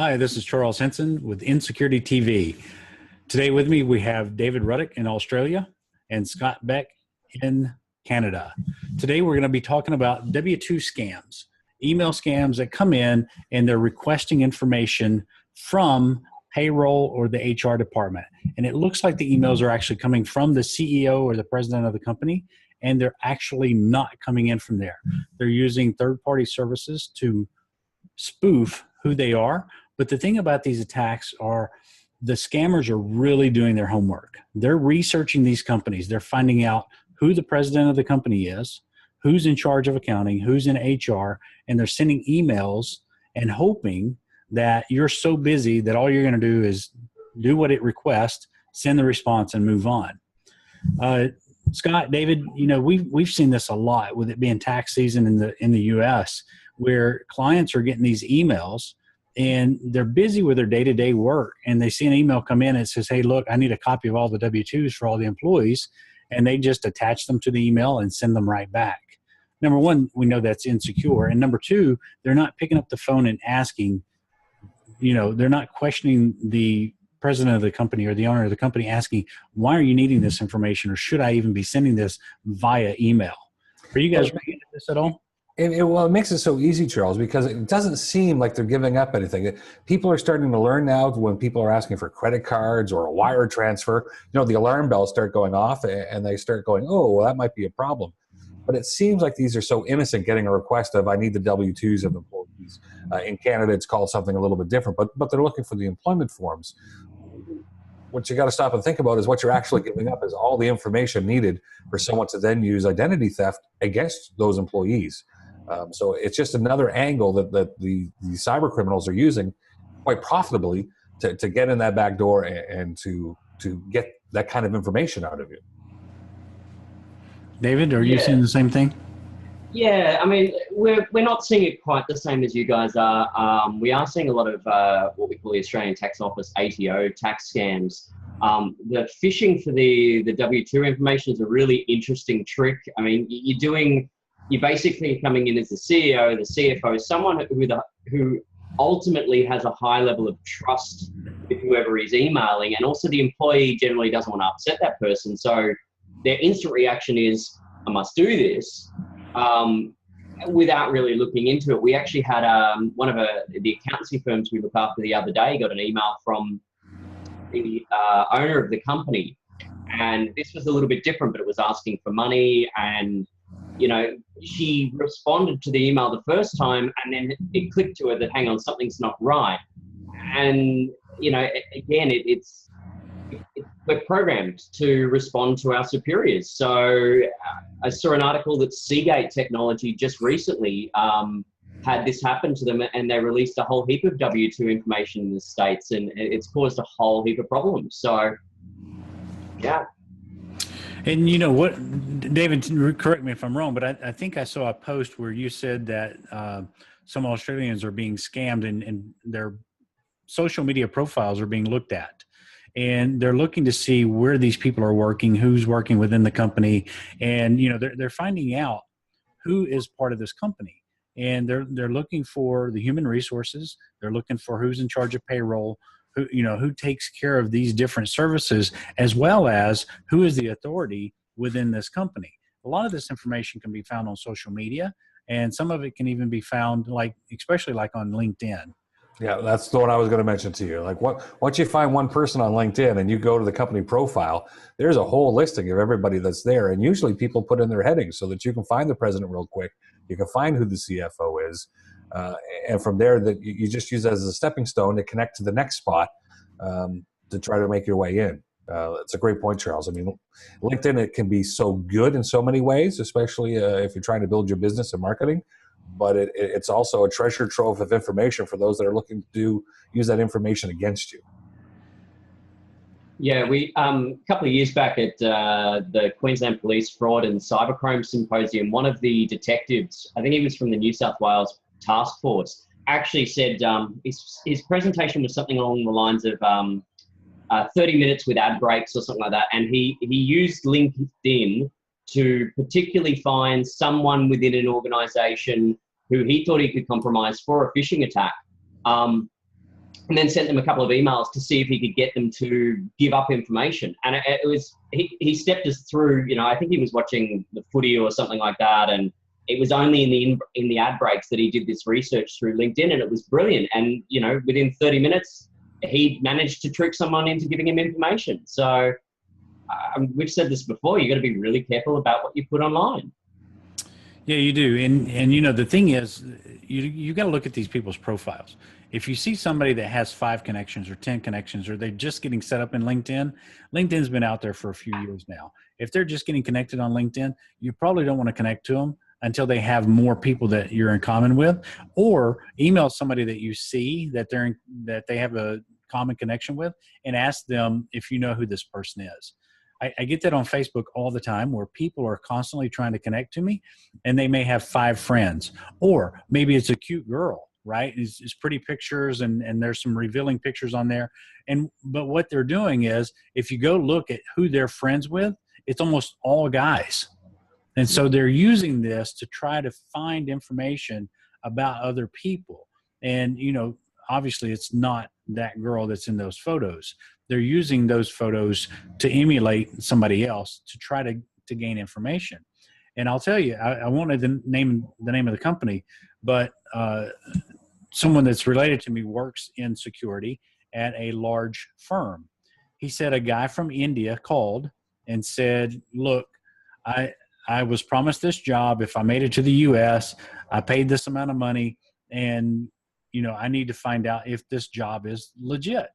Hi, this is Charles Henson with InSecurITy.TV. Today with me, we have David Ruddick in Australia and Scott Beck in Canada. Today, we're going to be talking about W-2 scams, email scams that come in and they're requesting information from payroll or the HR department. And it looks like the emails are actually coming from the CEO or the president of the company, and they're actually not coming in from there. They're using third-party services to spoof who they are. But the thing about these attacks are the scammers are really doing their homework. They're researching these companies. They're finding out who the president of the company is, who's in charge of accounting, who's in HR, and they're sending emails and hoping that you're so busy that all you're going to do is do what it requests, send the response, and move on. Scott, David, you know, we've seen this a lot with it being tax season in the U.S., where clients are getting these emails and they're busy with their day-to-day work, and they see an email come in and it says, hey, look, I need a copy of all the W-2s for all the employees, and they just attach them to the email and send them right back. Number one, we know that's insecure, and number two, they're not picking up the phone and asking, you know, they're not questioning the president of the company or the owner of the company asking, why are you needing this information, or should I even be sending this via email? Are you guys looking at this at all? Well, it makes it so easy, Charles, because it doesn't seem like they're giving up anything. People are starting to learn now when people are asking for credit cards or a wire transfer, you know, the alarm bells start going off and they start going, oh, well, that might be a problem. But it seems like these are so innocent, getting a request of, I need the W-2s of employees. In Canada, it's called something a little bit different, but they're looking for the employment forms. What you got to stop and think about is what you're actually giving up is all the information needed for someone to then use identity theft against those employees. So it's just another angle that the cyber criminals are using quite profitably to get in that back door and to get that kind of information out of you. David, are you seeing the same thing? Yeah, I mean, we're not seeing it quite the same as you guys are. We are seeing a lot of what we call the Australian Tax Office ATO tax scams. The phishing for the W-2 information is a really interesting trick. I mean, you're basically coming in as the CEO, the CFO, someone who ultimately has a high level of trust with whoever is emailing, and also the employee generally doesn't want to upset that person. So their instant reaction is, I must do this, without really looking into it. We actually had one of the accountancy firms we look after the other day got an email from the owner of the company. And this was a little bit different, but it was asking for money, and you know, she responded to the email the first time, and then it clicked to her that, hang on, something's not right. And, you know, again, we're programmed to respond to our superiors. So I saw an article that Seagate Technology just recently had this happen to them, and they released a whole heap of W-2 information in the States, and it's caused a whole heap of problems. So, yeah. And you know what, David, correct me if I'm wrong, but I think I saw a post where you said that some Australians are being scammed and their social media profiles are being looked at. And they're looking to see where these people are working, who's working within the company. And, you know, they're finding out who is part of this company. And they're looking for the human resources. They're looking for who's in charge of payroll, who takes care of these different services, as well as who is the authority within this company. A lot of this information can be found on social media, and some of it can even be found, especially on LinkedIn. Yeah, that's the one I was going to mention to you. Like, once you find one person on LinkedIn and you go to the company profile, there's a whole listing of everybody that's there, and usually people put in their headings so that you can find the president real quick. You can find who the CFO is. And from there, that you just use that as a stepping stone to connect to the next spot to try to make your way in. It's a great point, Charles. I mean, LinkedIn, it can be so good in so many ways, especially if you're trying to build your business and marketing. But it's also a treasure trove of information for those that are looking to use that information against you. Yeah, we a couple of years back at the Queensland Police Fraud and Cybercrime Symposium, one of the detectives, I think he was from the New South Wales Task Force, actually said his presentation was something along the lines of 30 minutes with ad breaks or something like that, and he used LinkedIn to particularly find someone within an organization who he thought he could compromise for a phishing attack. and then sent them a couple of emails to see if he could get them to give up information. And it was, he stepped us through, you know, I think he was watching the footy or something like that. And it was only in the ad breaks that he did this research through LinkedIn, and it was brilliant. And, you know, within 30 minutes, he managed to trick someone into giving him information. So we've said this before, you got to be really careful about what you put online. Yeah, you do. And you know, the thing is, you got to look at these people's profiles. If you see somebody that has 5 connections or 10 connections, or they're just getting set up in LinkedIn, LinkedIn's been out there for a few years now. If they're just getting connected on LinkedIn, you probably don't want to connect to them until they have more people that you're in common with, or email somebody that you see that that they have a common connection with, and ask them if you know who this person is. I get that on Facebook all the time, where people are constantly trying to connect to me, and they may have 5 friends, or maybe it's a cute girl, right? It's pretty pictures, and there's some revealing pictures on there. But what they're doing is, if you go look at who they're friends with, it's almost all guys. And so they're using this to try to find information about other people. And, you know, obviously it's not that girl that's in those photos. They're using those photos to emulate somebody else to try to gain information. And I'll tell you, I won't name the name of the company, but someone that's related to me works in security at a large firm. He said a guy from India called and said, look, I was promised this job. If I made it to the U.S., I paid this amount of money, and, you know, I need to find out if this job is legit.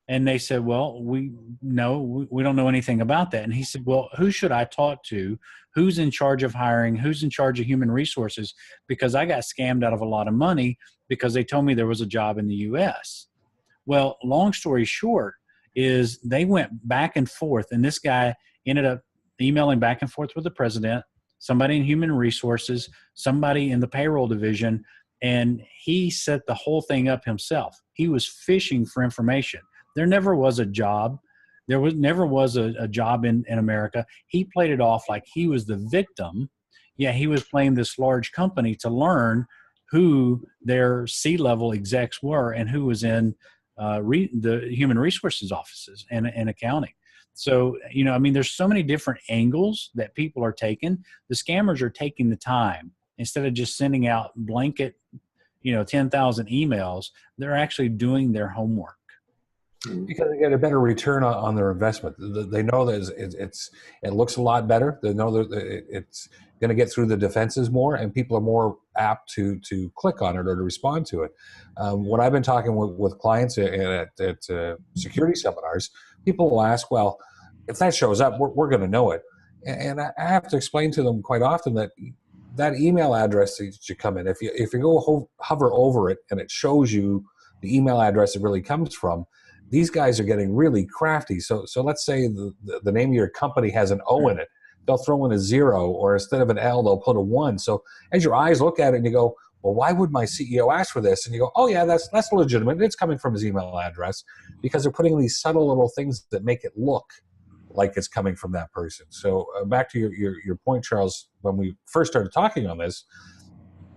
And they said, well, we don't know anything about that. And he said, well, who should I talk to? Who's in charge of hiring? Who's in charge of human resources? Because I got scammed out of a lot of money because they told me there was a job in the U.S. Well, long story short is they went back and forth, and this guy ended up emailing back and forth with the president, somebody in human resources, somebody in the payroll division, and he set the whole thing up himself. He was fishing for information. There never was a job. There never was a job in America. He played it off like he was the victim. Yeah, he was playing this large company to learn who their C-level execs were and who was in the human resources offices and accounting. So, you know, I mean, there's so many different angles that people are taking. The scammers are taking the time. Instead of just sending out blanket, 10,000 emails, they're actually doing their homework. Because they get a better return on their investment. They know that it looks a lot better. They know that it's going to get through the defenses more, and people are more apt to click on it or to respond to it. When I've been talking with clients at security seminars, people will ask, well, if that shows up, we're going to know it. And I have to explain to them quite often that email address that you come in, if you go hover over it and it shows you the email address it really comes from, these guys are getting really crafty. So let's say the name of your company has an O in it. They'll throw in a 0, or instead of an L, they'll put a 1. So as your eyes look at it and you go, well, why would my CEO ask for this? And you go, oh yeah, that's legitimate. It's coming from his email address, because they're putting these subtle little things that make it look like it's coming from that person. So back to your point, Charles, when we first started talking on this,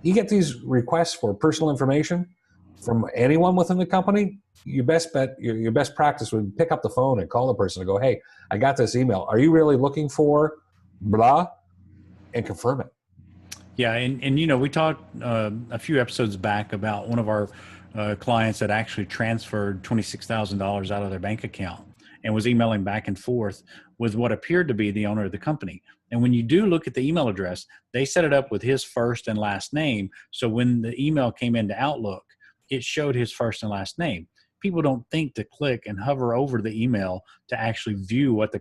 you get these requests for personal information from anyone within the company. Your best bet, your best practice would pick up the phone and call the person and go, hey, I got this email. Are you really looking for blah? And confirm it. Yeah, and we talked a few episodes back about one of our clients that actually transferred $26,000 out of their bank account and was emailing back and forth with what appeared to be the owner of the company. And when you do look at the email address, they set it up with his first and last name. So when the email came into Outlook, it showed his first and last name. People don't think to click and hover over the email to actually view what the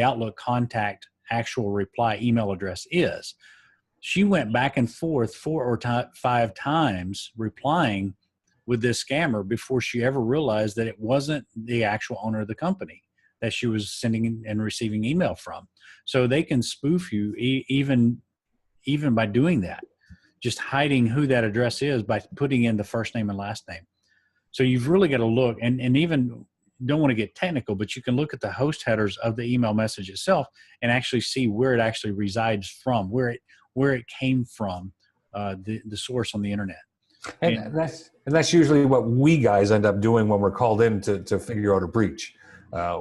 Outlook contact actual reply email address is. She went back and forth 4 or 5 times replying with this scammer before she ever realized that it wasn't the actual owner of the company that she was sending and receiving email from. So they can spoof you even by doing that, just hiding who that address is by putting in the first name and last name. So you've really got to look, and even don't want to get technical, but you can look at the host headers of the email message itself and actually see where it actually resides from, where it came from, the source on the internet. And that's usually what we guys end up doing when we're called in to figure out a breach,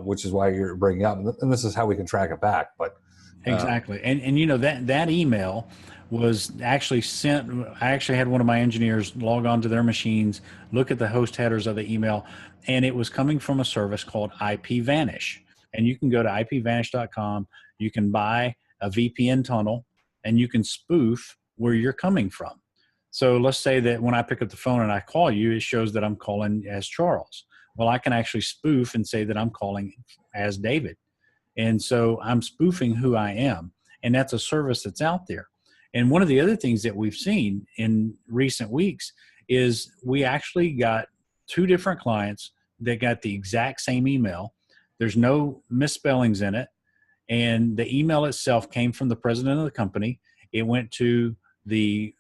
which is why you're bringing up, and this is how we can track it back. But exactly, and you know that email was actually sent. I actually had one of my engineers log on to their machines, look at the host headers of the email, and it was coming from a service called IPVanish. And you can go to IPVanish.com. You can buy a VPN tunnel, and you can spoof where you're coming from. So let's say that when I pick up the phone and I call you, it shows that I'm calling as Charles. Well, I can actually spoof and say that I'm calling as David. And so I'm spoofing who I am. And that's a service that's out there. And one of the other things that we've seen in recent weeks is we actually got 2 different clients that got the exact same email. There's no misspellings in it. And the email itself came from the president of the company. It went to the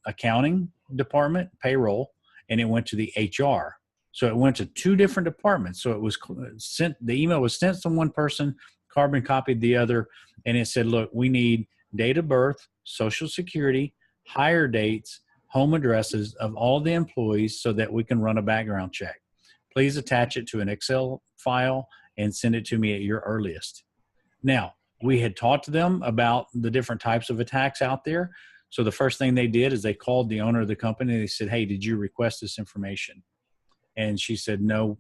accounting department, payroll, and it went to the HR. So it went to 2 different departments. So it was sent, the email was sent to one person, carbon copied the other, and it said, look, we need date of birth, social security, hire dates, home addresses of all the employees so that we can run a background check. Please attach it to an Excel file and send it to me at your earliest. Now, we had talked to them about the different types of attacks out there. So the first thing they did is they called the owner of the company. They said, hey, did you request this information? And she said, no,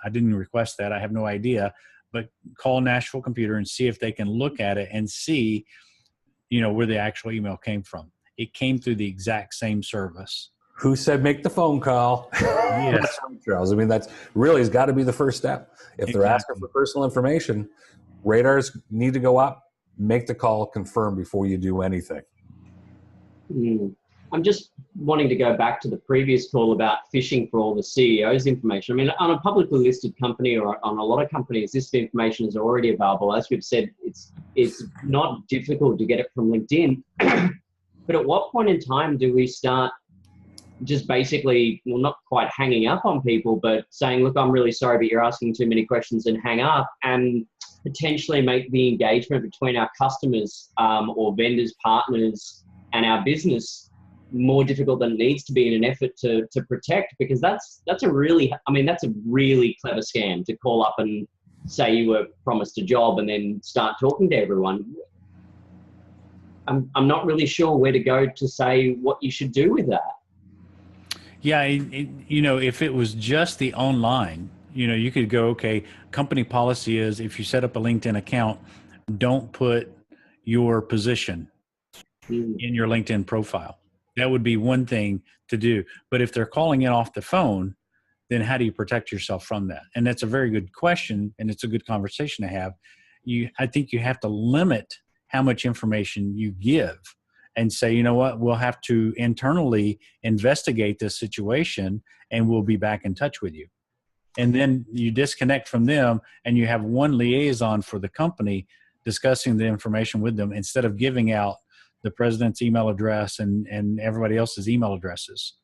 I didn't request that. I have no idea. But call Nashville Computer and see if they can look at it and see, you know, where the actual email came from. It came through the exact same service. Who said make the phone call? Yes. That's right, Charles. I mean, that's really has got to be the first step. If they're asking for personal information, radars need to go up, make the call, confirm before you do anything. I'm just wanting to go back to the previous call about phishing for all the CEO's information. I mean, on a publicly listed company or on a lot of companies, this information is already available. As we've said, it's not difficult to get it from LinkedIn. But at what point in time do we start just basically, well, not quite hanging up on people, but saying, look, I'm really sorry, but you're asking too many questions, and hang up, and potentially make the engagement between our customers or vendors, partners, and our business more difficult than it needs to be in an effort to protect? Because that's a really clever scam to call up and say you were promised a job and then start talking to everyone. I'm not really sure where to go to say what you should do with that. Yeah, you know, if it was just the online, you know, you could go, okay, company policy is if you set up a LinkedIn account, don't put your position in your LinkedIn profile. That would be one thing to do. But if they're calling in off the phone, then how do you protect yourself from that? And that's a very good question, and it's a good conversation to have. I think you have to limit how much information you give and say, you know what, we'll have to internally investigate this situation and we'll be back in touch with you. And then you disconnect from them and you have one liaison for the company discussing the information with them instead of giving out the president's email address and everybody else's email addresses.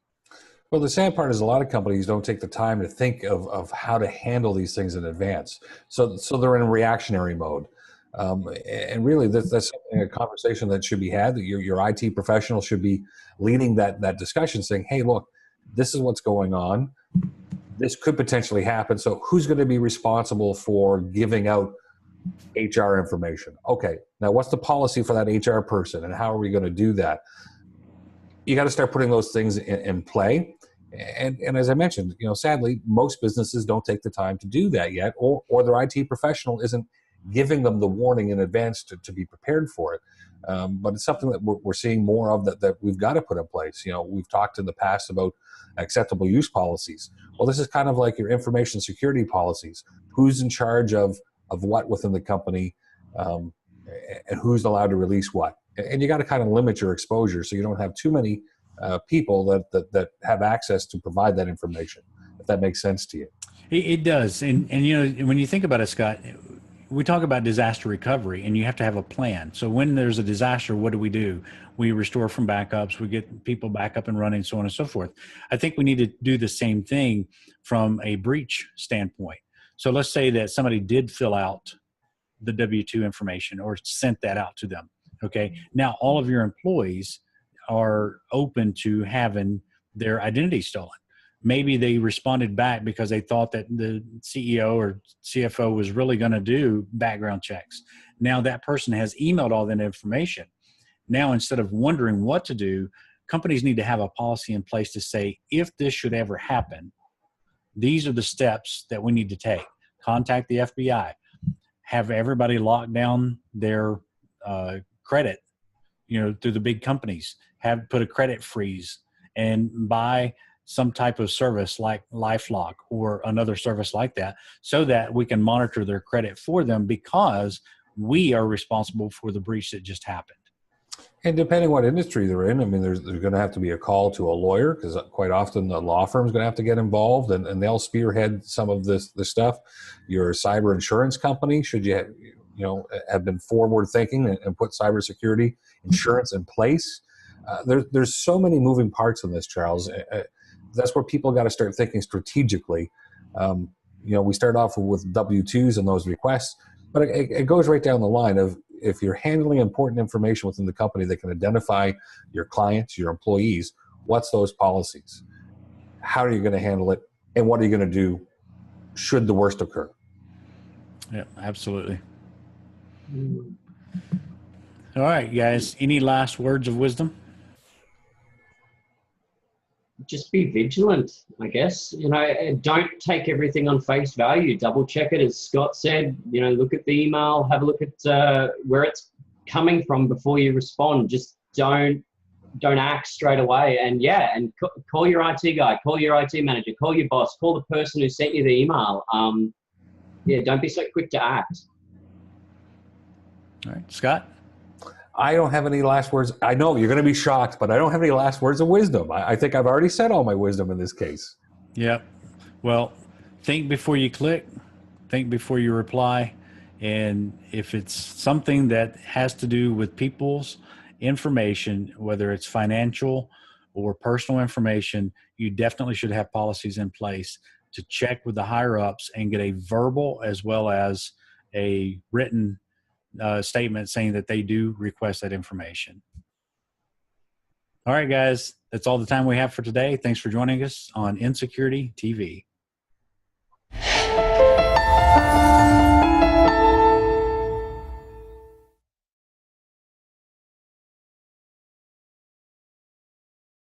Well, the sad part is a lot of companies don't take the time to think of how to handle these things in advance. So they're in reactionary mode. And really, that's a conversation that should be had. That your IT professional should be leading that discussion, saying, "Hey, look, this is what's going on. This could potentially happen. So, who's going to be responsible for giving out HR information? Okay, now what's the policy for that HR person, and how are we going to do that?" You got to start putting those things in play. And as I mentioned, you know, sadly, most businesses don't take the time to do that yet, or their IT professional isn't giving them the warning in advance to be prepared for it. But it's something that we're seeing more of that we've got to put in place. You know, we've talked in the past about acceptable use policies. Well, this is kind of like your information security policies. Who's in charge of what within the company, and who's allowed to release what? And you got to kind of limit your exposure so you don't have too many people that have access to provide that information, if that makes sense to you. It does. And you know, when you think about it, Scott, we talk about disaster recovery, and you have to have a plan. So when there's a disaster, what do? We restore from backups, we get people back up and running, so on and so forth. I think we need to do the same thing from a breach standpoint. So let's say that somebody did fill out the W-2 information or sent that out to them. Okay. Now all of your employees are open to having their identity stolen. Maybe they responded back because they thought that the CEO or CFO was really going to do background checks. Now that person has emailed all that information. Now, instead of wondering what to do, companies need to have a policy in place to say, if this should ever happen, these are the steps that we need to take. Contact the FBI, have everybody lock down their credit, through the big companies, put a credit freeze, and buy some type of service like LifeLock or another service like that, so that we can monitor their credit for them, because we are responsible for the breach that just happened. And depending what industry they're in, I mean, there's going to have to be a call to a lawyer, because quite often the law firm is going to have to get involved, and they'll spearhead some of this stuff. Your cyber insurance company, should you have been forward thinking and put cybersecurity insurance in place. There's so many moving parts in this, Charles. That's where people got to start thinking strategically. We start off with W-2s and those requests, but it goes right down the line of, if you're handling important information within the company that can identify your clients, your employees, what's those policies? How are you going to handle it? And what are you going to do should the worst occur? Yeah, absolutely. All right, guys, any last words of wisdom? Just be vigilant, I guess. Don't take everything on face value. Double check it, as Scott said. Look at the email, have a look at where it's coming from before you respond. Just don't act straight away. And call your IT guy, call your IT manager, call your boss, call the person who sent you the email. Don't be so quick to act. All right, Scott? I don't have any last words. I know you're going to be shocked, but I don't have any last words of wisdom. I think I've already said all my wisdom in this case. Yep. Well, think before you click, think before you reply. And if it's something that has to do with people's information, whether it's financial or personal information, you definitely should have policies in place to check with the higher ups and get a verbal as well as a written statement saying that they do request that information. All right, guys, that's all the time we have for today. Thanks for joining us on InSecurity TV.